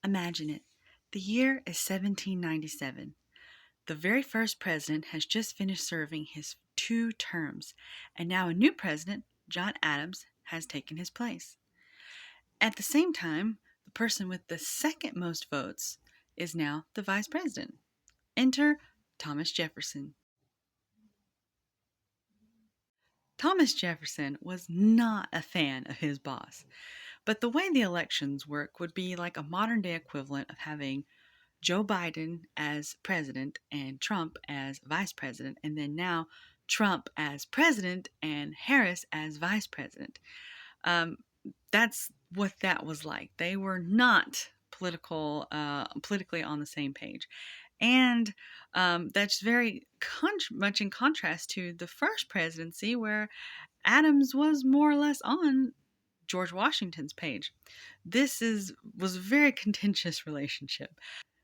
Imagine it. The year is 1797. The very first president has just finished serving his 2 terms, and now a new president, John Adams, has taken his place. At the same time, the person with the second most votes is now the vice president. Enter Thomas Jefferson. Thomas Jefferson was not a fan of his boss, but the way the elections work would be like a modern day equivalent of having Joe Biden as president and Trump as vice president, and then now Trump as president and Harris as vice president. Um, that's what that was like. They were not politically on the same page. And that's very much in contrast to the first presidency, where Adams was more or less on George Washington's page. Was a very contentious relationship.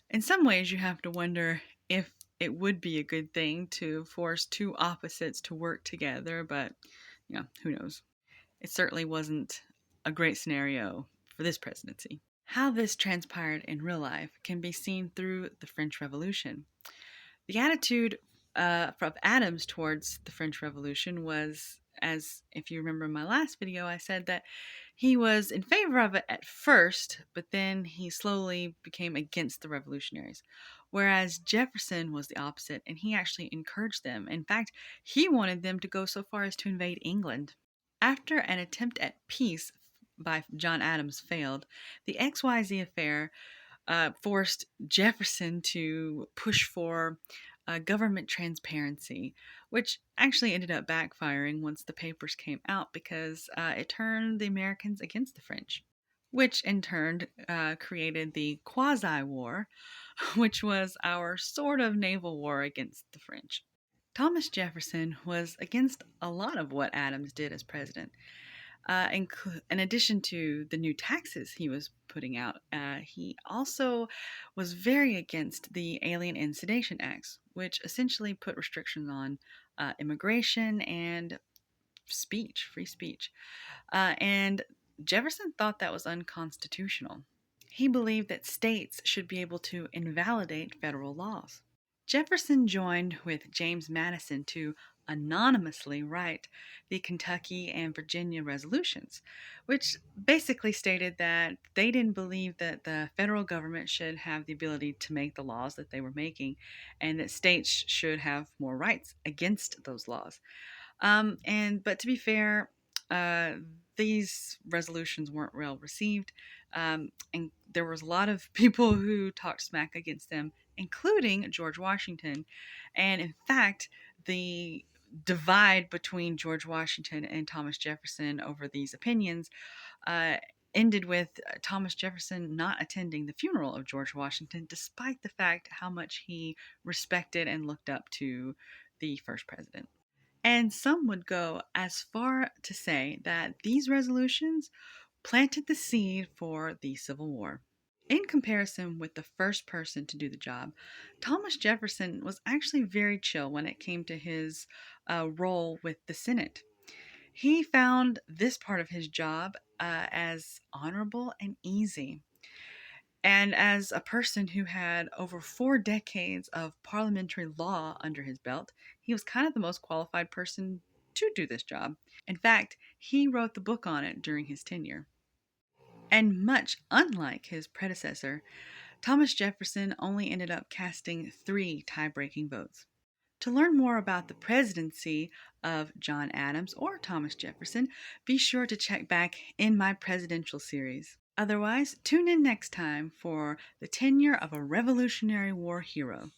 In some ways, you have to wonder if it would be a good thing to force two opposites to work together, but who knows? It certainly wasn't a great scenario for this presidency. How this transpired in real life can be seen through the French Revolution. The attitude of Adams towards the French Revolution was, as if you remember in my last video, I said that he was in favor of it at first, but then he slowly became against the revolutionaries. Whereas Jefferson was the opposite, and he actually encouraged them. In fact, he wanted them to go so far as to invade England. After an attempt at peace by John Adams failed, the XYZ affair forced Jefferson to push for government transparency, which actually ended up backfiring once the papers came out because it turned the Americans against the French, which in turn created the Quasi-War, which was our sort of naval war against the French. Thomas Jefferson was against a lot of what Adams did as president. In addition to the new taxes he was putting out, he also was very against the Alien and Sedition Acts, which essentially put restrictions on immigration and free speech. And Jefferson thought that was unconstitutional. He believed that states should be able to invalidate federal laws. Jefferson joined with James Madison to anonymously write the Kentucky and Virginia resolutions, which basically stated that they didn't believe that the federal government should have the ability to make the laws that they were making, and that states should have more rights against those laws. But to be fair, these resolutions weren't well received, and there was a lot of people who talked smack against them, including George Washington. And in fact, the divide between George Washington and Thomas Jefferson over these opinions ended with Thomas Jefferson not attending the funeral of George Washington, despite the fact how much he respected and looked up to the first president. And some would go as far to say that these resolutions planted the seed for the Civil War. In comparison with the first person to do the job, Thomas Jefferson was actually very chill when it came to his role with the Senate. He found this part of his job as honorable and easy. And as a person who had over 4 decades of parliamentary law under his belt, he was kind of the most qualified person to do this job. In fact, he wrote the book on it during his tenure. And much unlike his predecessor, Thomas Jefferson only ended up casting 3 tie-breaking votes. To learn more about the presidency of John Adams or Thomas Jefferson, be sure to check back in my presidential series. Otherwise, tune in next time for the tenure of a Revolutionary War hero.